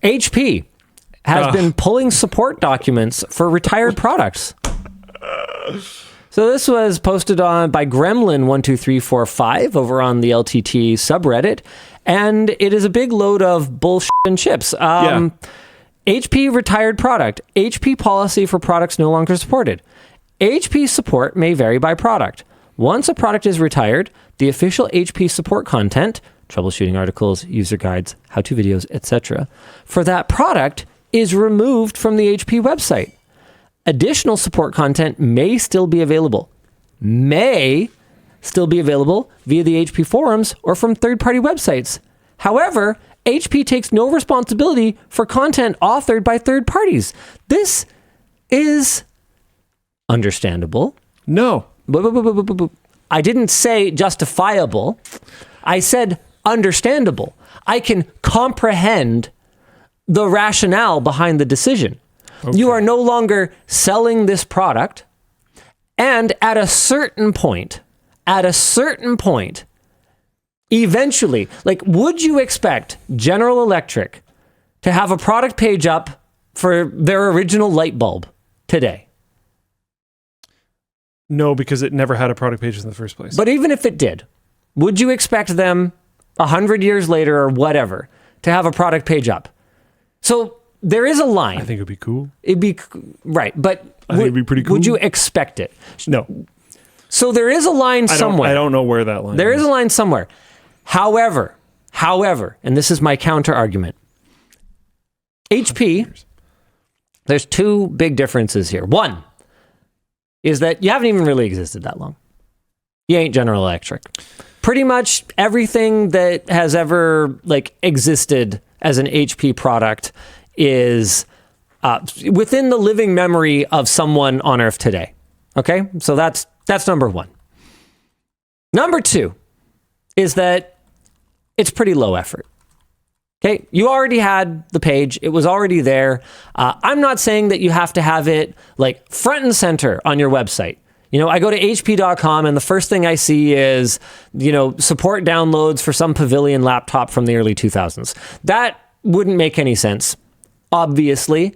HP has been pulling support documents for retired products. So this was posted by Gremlin12345 over on the LTT subreddit, and it is a big load of bullshit and chips. HP retired product. HP policy for products no longer supported. HP support may vary by product. Once a product is retired, the official HP support content, troubleshooting articles, user guides, how-to videos, etc., for that product is removed from the HP website. Additional support content may still be available. May still be available via the HP forums or from third-party websites. However, HP takes no responsibility for content authored by third parties. This is understandable. No. I didn't say justifiable. I said understandable. I can comprehend the rationale behind the decision. Okay. You are no longer selling this product, and at a certain point, eventually, like, would you expect General Electric to have a product page up for their original light bulb today? No, because it never had a product page in the first place. But even if it did, would you expect them 100 years later or whatever to have a product page up? So there is a line. I think it'd be cool. It'd be right, but I think it'd be pretty cool. Would you expect it? No. So there is a line somewhere. I don't know where that line is. There is a line somewhere. However, and this is my counter argument. HP, there's two big differences here. One is that you haven't even really existed that long. You ain't General Electric. Pretty much everything that has ever existed as an HP product is within the living memory of someone on Earth today. Okay? So that's number one. Number two is that it's pretty low effort. Okay? You already had the page. It was already there. I'm not saying that you have to have it front and center on your website. You know, I go to hp.com and the first thing I see is, support downloads for some Pavilion laptop from the early 2000s. That wouldn't make any sense, obviously.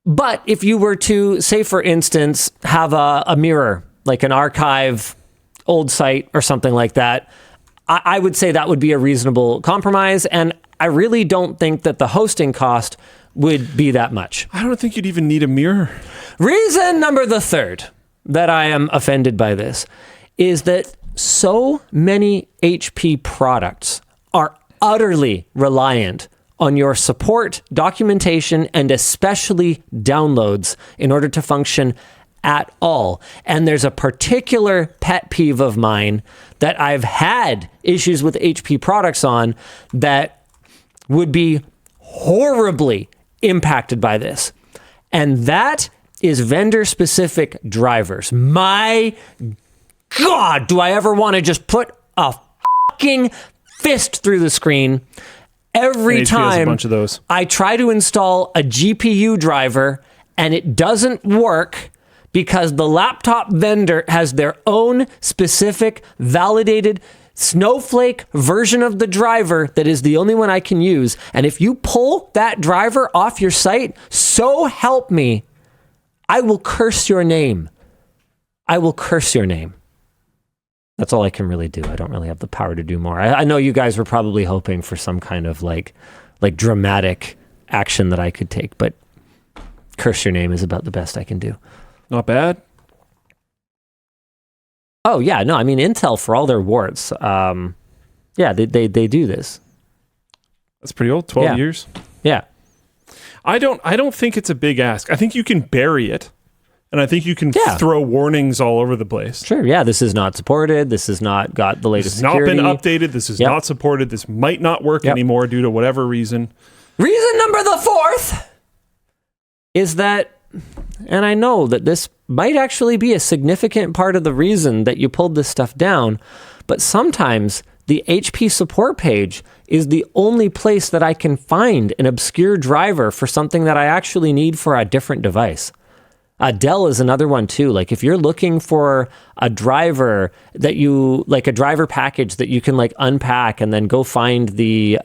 But if you were to, say, for instance, have a mirror, like an archive old site or something like that, I would say that would be a reasonable compromise. And I really don't think that the hosting cost would be that much. I don't think you'd even need a mirror. Reason number the third that I am offended by this is that so many HP products are utterly reliant on your support, documentation, and especially downloads in order to function at all. And there's a particular pet peeve of mine that I've had issues with HP products on that would be horribly impacted by this. And that is vendor-specific drivers. My God, do I ever want to just put a fucking fist through the screen every time a bunch of those. I try to install a GPU driver and it doesn't work because the laptop vendor has their own specific validated snowflake version of the driver that is the only one I can use. And if you pull that driver off your site, so help me, I will curse your name. I will curse your name. That's all I can really do. I don't really have the power to do more. I know you guys were probably hoping for some kind of like dramatic action that I could take, but curse your name is about the best I can do. Not bad. Oh yeah, no, I mean Intel, for all their warts, yeah, they do this. That's pretty old. 12 years. Yeah. I don't think it's a big ask. I think you can bury it. And I think you can throw warnings all over the place. Sure, yeah, this is not supported. This has not got the latest security. This has not been updated. This is not supported. This might not work anymore due to whatever reason. Reason number the fourth is that, and I know that this might actually be a significant part of the reason that you pulled this stuff down, but sometimes the HP support page is the only place that I can find an obscure driver for something that I actually need for a different device. Dell is another one too. Like if you're looking for a driver that you like, a driver package that you can like unpack and then go find the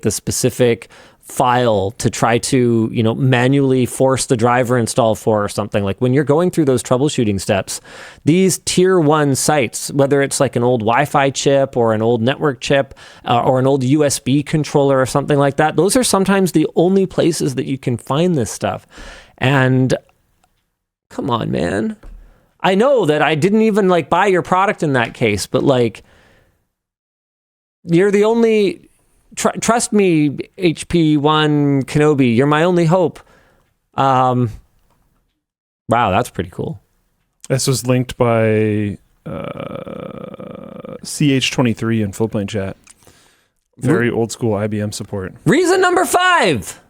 specific file to try to, manually force the driver install for or something. Like when you're going through those troubleshooting steps, these tier 1 sites, whether it's like an old Wi-Fi chip or an old network chip or an old USB controller or something like that, those are sometimes the only places that you can find this stuff. And come on, man. I know that I didn't even like buy your product in that case, but like you're the only... Trust me, HP1 Kenobi, you're my only hope. Wow, that's pretty cool. This was linked by CH23 in Flipplane chat. Very old school IBM support. Reason number 5.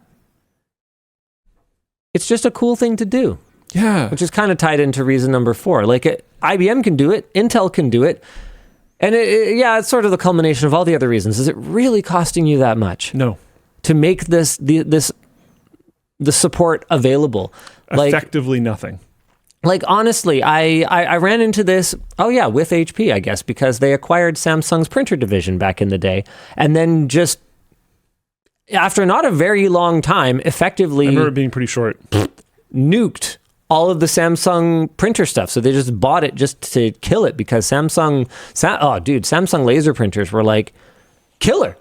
It's just a cool thing to do. Yeah. Which is kind of tied into reason number 4. Like IBM can do it, Intel can do it. And it's sort of the culmination of all the other reasons. Is it really costing you that much? No. To make the support available? Effectively nothing. Like, honestly, I ran into this, with HP, I guess, because they acquired Samsung's printer division back in the day. And then just, after not a very long time, effectively... I remember it being pretty short. Nuked all of the Samsung printer stuff. So they just bought it just to kill it because Samsung laser printers were like killer.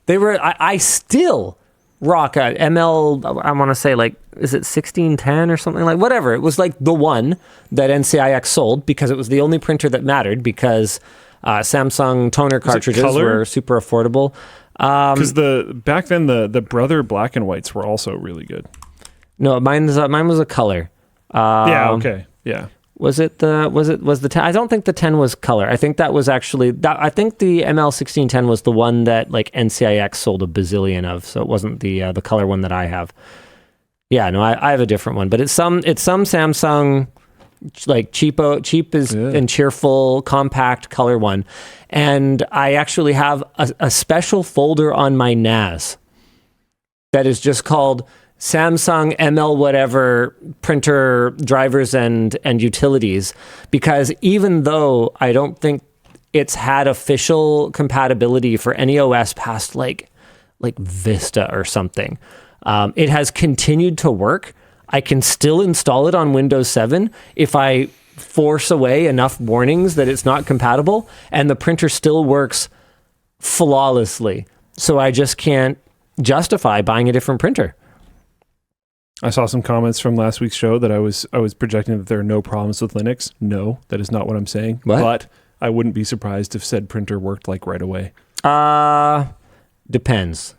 They were, I still rock a ML, I want to say like, is it 1610 or something like, whatever. It was like the one that NCIX sold because it was the only printer that mattered because Samsung toner cartridges were super affordable. Because back then the Brother black and whites were also really good. No, mine was a color. Okay. Yeah. Was the 10? I don't think the 10 was color. I think that was actually I think the ML 1610 was the one that like NCIX sold a bazillion of. So it wasn't the color one that I have. Yeah, no, I have a different one, but it's some Samsung like cheap and cheerful compact color one. And I actually have a special folder on my NAS that is just called Samsung ML whatever printer drivers and utilities, because even though I don't think it's had official compatibility for any OS past like Vista or something, it has continued to work. I can still install it on Windows 7 if I force away enough warnings that it's not compatible, and the printer still works flawlessly. So I just can't justify buying a different printer. I saw some comments from last week's show that I was projecting that there are no problems with Linux. No, that is not what I'm saying. What? But I wouldn't be surprised if said printer worked like right away. Depends.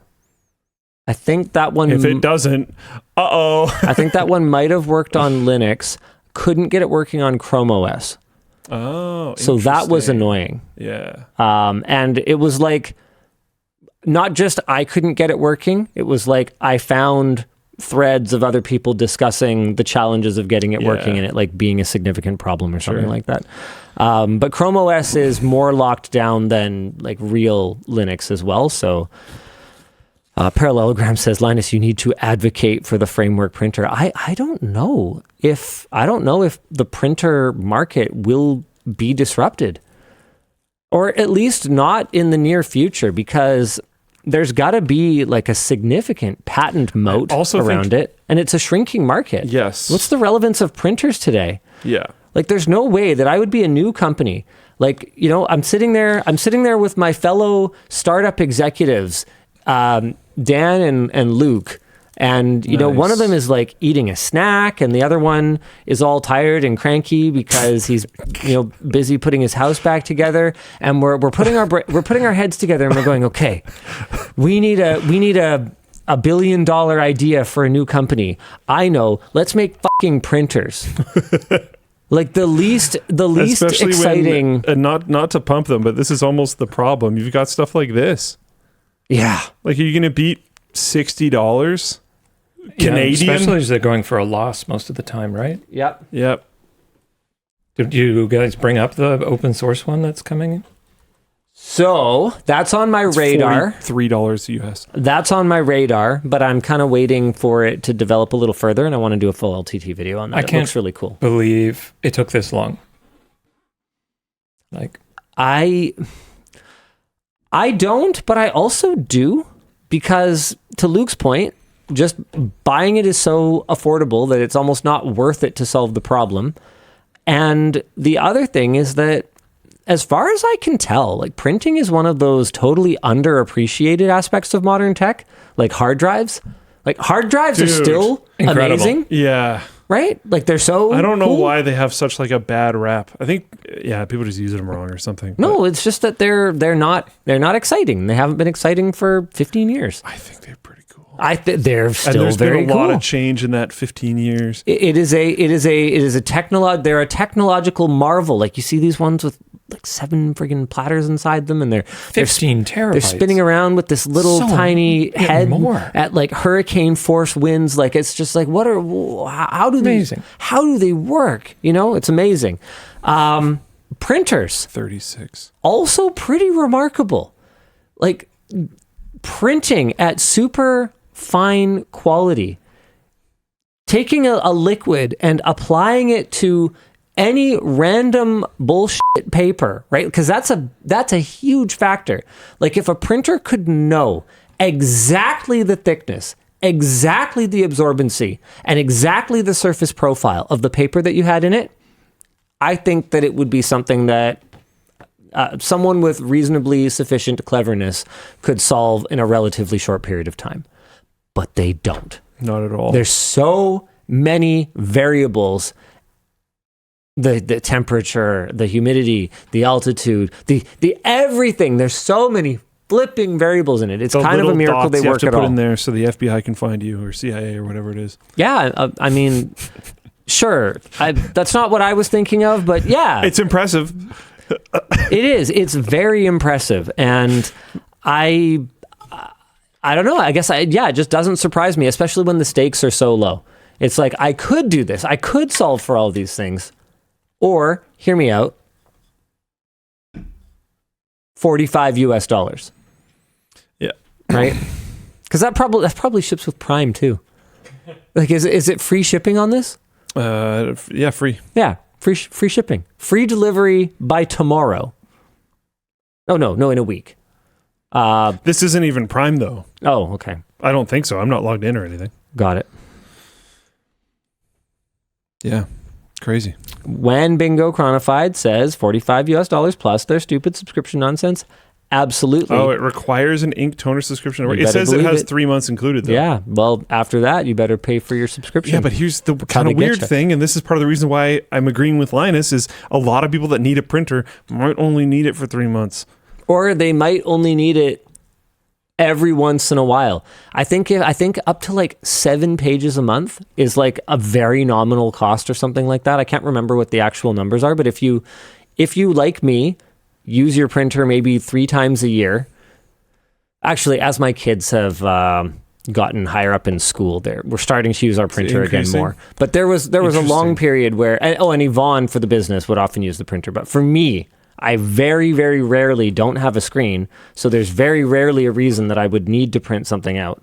I think that one... If it doesn't, I think that one might have worked on Linux. Couldn't get it working on Chrome OS. Oh, so that was annoying. Yeah. And it was like, not just I couldn't get it working. It was like I found threads of other people discussing the challenges of getting it working and it like being a significant problem or something like that. But Chrome OS is more locked down than like real Linux as well. So Parallelogram says, Linus, you need to advocate for the framework printer. I don't know if the printer market will be disrupted, or at least not in the near future, because there's got to be like a significant patent moat around it, and it's a shrinking market. Yes. What's the relevance of printers today? Yeah. Like, there's no way that I would be a new company. Like, I'm sitting there with my fellow startup executives, Dan and Luke, and one of them is like eating a snack, and the other one is all tired and cranky because he's busy putting his house back together. And we're putting our heads together, and we're going, okay, we need a $1 billion idea for a new company. I know, let's make fucking printers. Like the least especially exciting, and not to pump them, but this is almost the problem. You've got stuff like this. Yeah, like, are you going to beat $60? Canadian? Especially as they're going for a loss most of the time, right? Yep. Did you guys bring up the open source one that's coming in? So that's on my radar. $3 US. That's on my radar, but I'm kind of waiting for it to develop a little further, and I want to do a full LTT video on that. It looks really cool. Believe it took this long. Like, I don't, but I also do. because to Luke's point, just buying it is so affordable that it's almost not worth it to solve the problem. And the other thing is that, as far as I can tell, like printing is one of those totally underappreciated aspects of modern tech, like hard drives. Like hard drives are still incredible. amazing. Yeah. Right? Like they're so I don't know cool. why they have such like a bad rap. I think people just use them wrong or something. No, it's just that they're not exciting. They haven't been exciting for 15 years. I think they're pretty cool. They're still and there's very been a lot cool. of change in that 15 years. They're a technological marvel. Like you see these ones with like 7 friggin' platters inside them, and they're 15 terabytes. They're spinning around with this little tiny head at like hurricane force winds. Like it's just like, how do they work? You know, it's amazing. Printers, 36. also pretty remarkable. Like printing at super fine quality, taking a liquid and applying it to any random bullshit paper, right? Because that's a huge factor. Like if a printer could know exactly the thickness, exactly the absorbency, and exactly the surface profile of the paper that you had in it, I think that it would be something that someone with reasonably sufficient cleverness could solve in a relatively short period of time. But they don't. Not at all. There's so many variables. The temperature, the humidity, the altitude, the everything. There's so many flipping variables in it. It's kind of a miracle they work at all. You have to put in there so the FBI can find you, or CIA, or whatever it is. Yeah, I mean, sure. That's not what I was thinking of, but yeah. It's impressive. It is. It's very impressive. And I don't know. I guess, it just doesn't surprise me, especially when the stakes are so low. It's like, I could do this. I could solve for all these things. Or, hear me out, $45 US. Yeah. Right? Because that probably ships with Prime too. Like, is it free shipping on this? Yeah, free. Yeah, free shipping. Free delivery by tomorrow. Oh, no, in a week. This isn't even Prime, though. Oh, okay. I don't think so. I'm not logged in or anything. Got it. Yeah. Crazy. When Bingo Chronified says $45 US plus their stupid subscription nonsense, absolutely. Oh, it requires an ink toner subscription. It says it has 3 months included, though. Yeah. Well, after that, you better pay for your subscription. Yeah, but here's the kind of weird thing, and this is part of the reason why I'm agreeing with Linus, is a lot of people that need a printer might only need it for 3 months. Or they might only need it every once in a while. I think up to like 7 pages a month is like a very nominal cost or something like that. I can't remember what the actual numbers are, but if you like me, use your printer maybe 3 times a year. Actually, as my kids have gotten higher up in school, we're starting to use our printer again more. But there was a long period where, and Yvonne for the business would often use the printer, but for me, I very, very rarely don't have a screen, so there's very rarely a reason that I would need to print something out.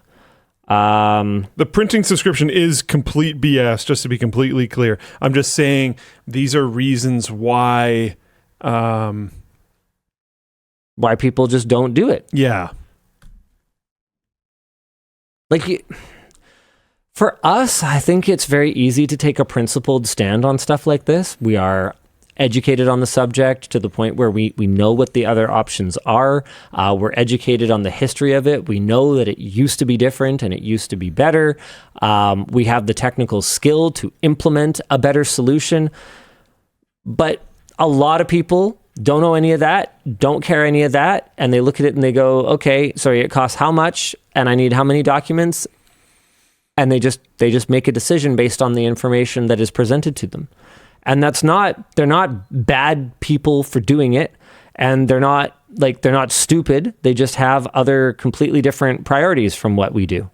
The printing subscription is complete BS, just to be completely clear. I'm just saying these are reasons why people just don't do it. Yeah. Like, for us, I think it's very easy to take a principled stand on stuff like this. We are educated on the subject to the point where we know what the other options are. We're educated on the history of it. We know that it used to be different and it used to be better. We have the technical skill to implement a better solution. But a lot of people don't know any of that, don't care any of that, and they look at it and they go, okay, sorry, it costs how much and I need how many documents? And they just make a decision based on the information that is presented to them. And they're not bad people for doing it, and they're not stupid. They just have other completely different priorities from what we do.